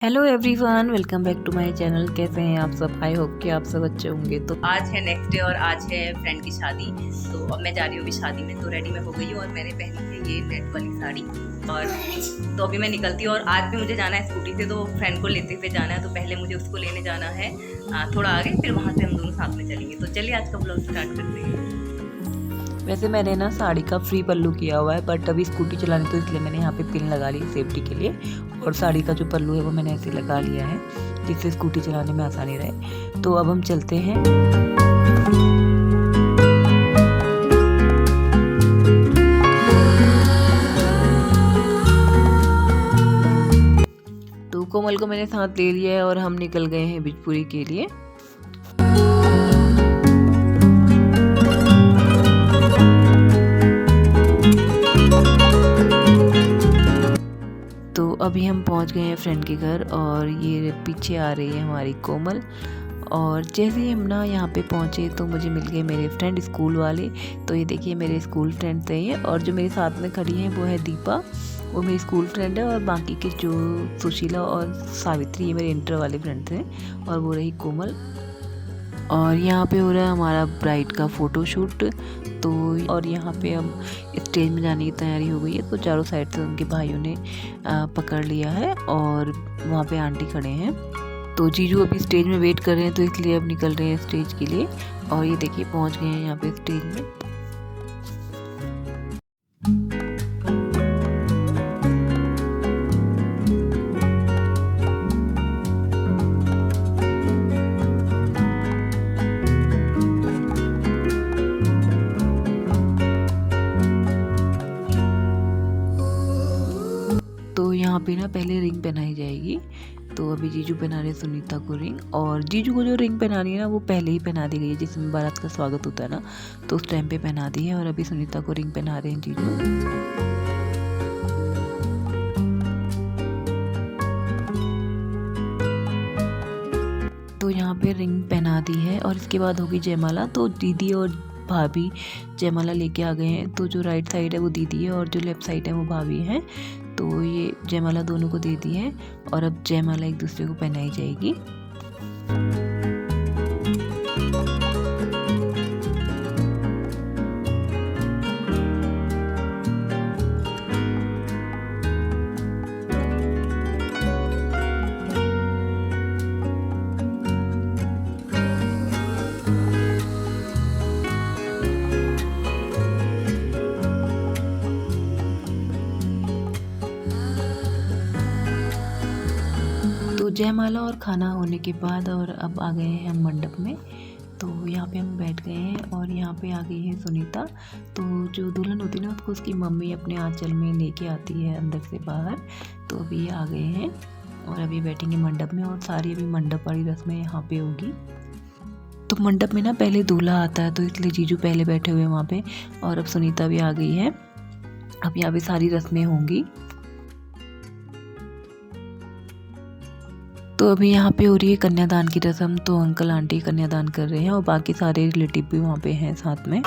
Hello everyone, welcome back to my channel. कैसे हैं आप सब? आई होप कि आप सब अच्छे होंगे। तो आज है नेक्स्ट डे और आज है फ्रेंड की शादी। तो अब मैं जा रही हूँ अभी शादी में, तो रेडी मैं हो गई हूँ और मैंने पहनी है ये नेट वाली साड़ी। और तो अभी मैं निकलती हूँ और आज भी मुझे जाना है स्कूटी से, तो फ्रेंड को लेते हुए जाना है। तो पहले मुझे उसको लेने जाना है थोड़ा आगे, फिर वहाँ से हम दोनों साथ में चलेंगे। तो चलिए आज का ब्लॉग स्टार्ट करते हैं। वैसे मैंने ना साड़ी का फ्री पल्लू किया हुआ है, बट अभी स्कूटी चलानी तो इसलिए मैंने यहाँ पे पिन लगा ली सेफ्टी के लिए। और साड़ी का जो पल्लू है वो मैंने ऐसे लगा लिया है जिससे स्कूटी चलाने में आसानी रहे। तो अब हम चलते हैं। तो कोमल को मैंने साथ ले लिया है और हम निकल गए हैं बिजपुरी के लिए। तो अभी हम पहुंच गए हैं फ्रेंड के घर और ये पीछे आ रही है हमारी कोमल। और जैसे ही हम ना यहाँ पे पहुँचे तो मुझे मिल गए मेरे फ्रेंड स्कूल वाले। तो ये देखिए मेरे स्कूल फ्रेंड थे ये, और जो मेरे साथ में खड़ी हैं वो है दीपा, वो मेरी स्कूल फ्रेंड है। और बाकी के जो सुशीला और सावित्री ये मेरे इंटर वाले फ्रेंड थे, और वो रही कोमल। और यहाँ पे हो रहा है हमारा ब्राइड का फ़ोटो शूट। तो और यहाँ पे हम स्टेज में जाने की तैयारी हो गई है। तो चारों साइड से उनके भाइयों ने पकड़ लिया है और वहाँ पे आंटी खड़े हैं। तो जीजू अभी स्टेज में वेट कर रहे हैं, तो इसलिए अब निकल रहे हैं स्टेज के लिए। और ये देखिए पहुँच गए हैं यहाँ पे स्टेज में। तो यहाँ पे ना पहले रिंग पहनाई जाएगी। तो अभी जीजू पहना रहे सुनीता को रिंग, और जीजू को जो रिंग पहनानी है ना वो पहले ही पहना दी गई है, जिसमें बारात का स्वागत होता है ना, तो उस टाइम पे पहना दी है। और अभी सुनीता को रिंग पहना रहे हैं जीजू। तो यहाँ पे रिंग पहना दी है और इसके बाद होगी जयमाला। तो दीदी और भाभी जयमाला लेके आ गए हैं। तो जो राइट साइड है वो दीदी है और जो लेफ्ट साइड है वो भाभी है। तो ये जयमाला दोनों को दे दी है और अब जयमाला एक दूसरे को पहनाई जाएगी। तो जयमाला और खाना होने के बाद और अब आ गए हैं हम मंडप में। तो यहाँ पे हम बैठ गए हैं और यहाँ पे आ गई है सुनीता। तो जो दुल्हन होती है ना उसको उसकी मम्मी अपने आंचल में लेके आती है अंदर से बाहर। तो अभी ये आ गए हैं और अभी बैठेंगे मंडप में, और सारी अभी मंडप वाली रस्में यहाँ पे होगी। तो मंडप में ना पहले दूल्हा आता है, तो इसलिए जीजू पहले बैठे हुए हैं वहाँ पे, और अब सुनीता भी आ गई है। अब यहाँ पे सारी रस्में होंगी। तो अभी यहाँ पे हो रही है कन्यादान की रस्म। तो अंकल आंटी कन्यादान कर रहे हैं और बाकी सारे रिलेटिव भी वहाँ पे हैं साथ में।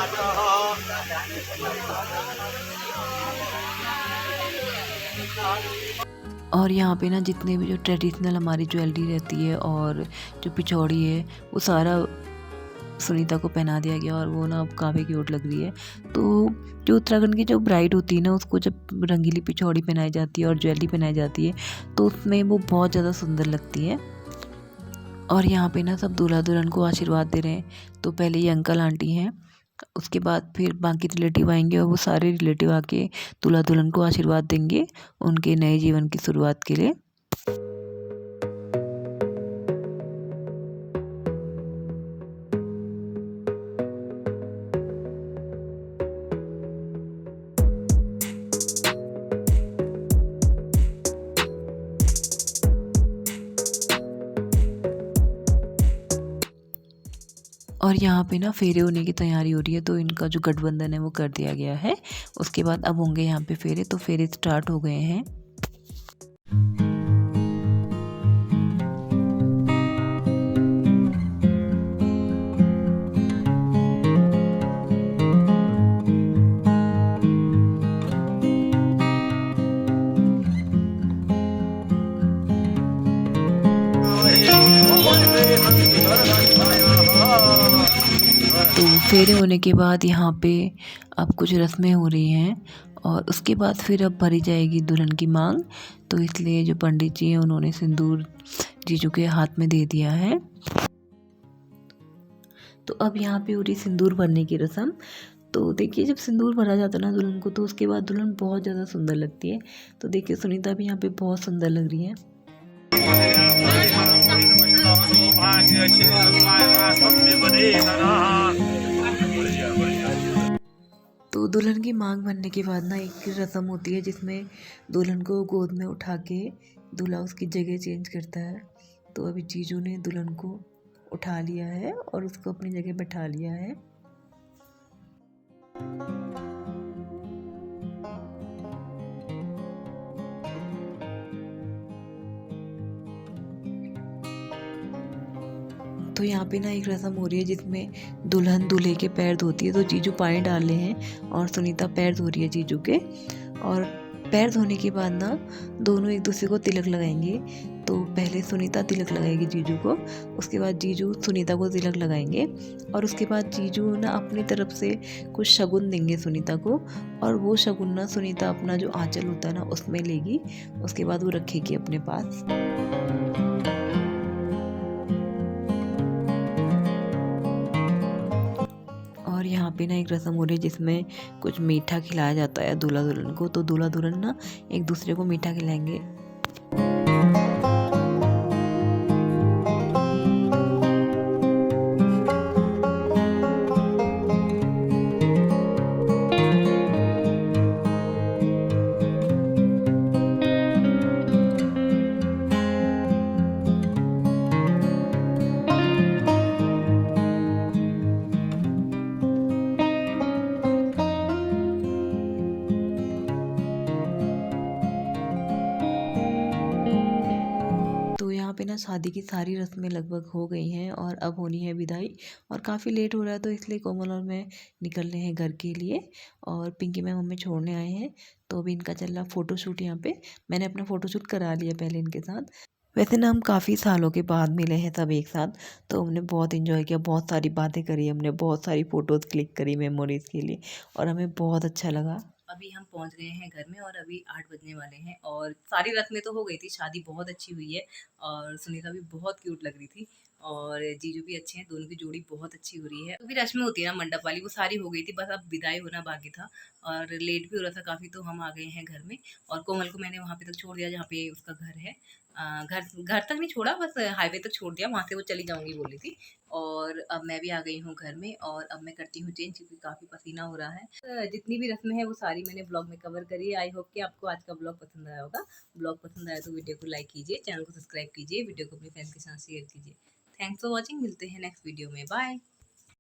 और यहाँ पे ना जितने भी जो ट्रेडिशनल हमारी ज्वेलरी रहती है और जो पिछौड़ी है वो सारा सुनीता को पहना दिया गया, और वो ना अब काफ़ी क्यूट लग रही है। तो जो उत्तराखंड की जो ब्राइड होती है ना उसको जब रंगीली पिछौड़ी पहनाई जाती है और ज्वेलरी पहनाई जाती है तो उसमें वो बहुत ज़्यादा सुंदर लगती है। और यहाँ पे ना सब दूल्हा दुल्हन को आशीर्वाद दे रहे हैं। तो पहले ये अंकल आंटी हैं, उसके बाद फिर बाकी रिलेटिव आएंगे और वो सारे रिलेटिव आके दूल्हा दुल्हन को आशीर्वाद देंगे उनके नए जीवन की शुरुआत के लिए। और यहाँ पे ना फेरे होने की तैयारी हो रही है। तो इनका जो गठबंधन है वो कर दिया गया है। उसके बाद अब होंगे यहाँ पे फेरे। तो फेरे स्टार्ट हो गए हैं। तो फेरे होने के बाद यहाँ पे अब कुछ रस्में हो रही हैं और उसके बाद फिर अब भरी जाएगी दुल्हन की मांग। तो इसलिए जो पंडित जी हैं उन्होंने सिंदूर जीजू के हाथ में दे दिया है। तो अब यहाँ पे हो रही सिंदूर भरने की रस्म। तो देखिए जब सिंदूर भरा जाता है ना दुल्हन को, तो उसके बाद दुल्हन बहुत ज़्यादा सुंदर लगती है। तो देखिए सुनीता भी यहाँ पे बहुत सुंदर लग रही है। तो दुल्हन की मांग भरने के बाद ना एक रस्म होती है जिसमें दुल्हन को गोद में उठा के दूल्हा उसकी जगह चेंज करता है। तो अभी जीजू ने दुल्हन को उठा लिया है और उसको अपनी जगह बैठा लिया है। तो यहाँ पे ना एक रस्म हो रही है जिसमें दुल्हन दूल्हे के पैर धोती है। तो जीजू पानी डाल रहे हैं और सुनीता पैर धो रही है जीजू के। और पैर धोने के बाद ना दोनों एक दूसरे को तिलक लगाएंगे। तो पहले सुनीता तिलक लगाएगी जीजू को, उसके बाद जीजू सुनीता को तिलक लगाएंगे और उसके बाद जीजू ना अपनी तरफ से कुछ शगुन देंगे सुनीता को। और वो शगुन ना सुनीता अपना जो आंचल होता है ना उसमें लेगी, उसके बाद वो रखेगी अपने पास। और यहाँ पे ना एक रस्म हो रही है जिसमें कुछ मीठा खिलाया जाता है दूल्हा दुल्हन को। तो दूल्हा दुल्हन ना एक दूसरे को मीठा खिलाएंगे। तो यहाँ पे ना शादी की सारी रस्में लगभग हो गई हैं और अब होनी है विदाई। और काफ़ी लेट हो रहा है तो इसलिए कोमल और मैं निकल रहे हैं घर के लिए और पिंकी मैम हमें छोड़ने आए हैं। तो अभी इनका चल रहा फ़ोटोशूट। यहाँ पे मैंने अपना फ़ोटोशूट करा लिया पहले इनके साथ। वैसे ना हम काफ़ी सालों के बाद मिले हैं सब एक साथ, तो हमने बहुत इन्जॉय किया, बहुत सारी बातें करी, हमने बहुत सारी फ़ोटोज़ क्लिक करी मेमोरीज़ के लिए और हमें बहुत अच्छा लगा। अभी हम पहुंच गए हैं घर में और अभी 8 बजने वाले हैं और सारी रस्में तो हो गई थी। शादी बहुत अच्छी हुई है और सुनीता भी बहुत क्यूट लग रही थी और जीजू भी अच्छे हैं। दोनों की जोड़ी बहुत अच्छी हो रही है। तो भी रस्में होती है ना मंडप वाली, वो सारी हो गई थी, बस अब विदाई होना बाकी था और लेट भी हो रहा था काफ़ी। तो हम आ गए हैं घर में और कोमल को मैंने वहाँ पे तक छोड़ दिया जहाँ पे उसका घर है। घर घर तक नहीं छोड़ा, बस हाईवे तक छोड़ दिया, वहाँ से वो चली जाऊँगी बोली थी। और अब मैं भी आ गई हूँ घर में और अब मैं करती हूँ चेंज क्योंकि काफ़ी पसीना हो रहा है। जितनी भी रस्में हैं वो सारी मैंने ब्लॉग में कवर करी है। आई होप कि आपको आज का ब्लॉग पसंद आया होगा। ब्लॉग पसंद आया तो वीडियो को लाइक कीजिए, चैनल को सब्सक्राइब कीजिए, वीडियो को अपने फ्रेंड्स के साथ शेयर कीजिए। Thanks for watching. मिलते हैं नेक्स्ट वीडियो में। बाय।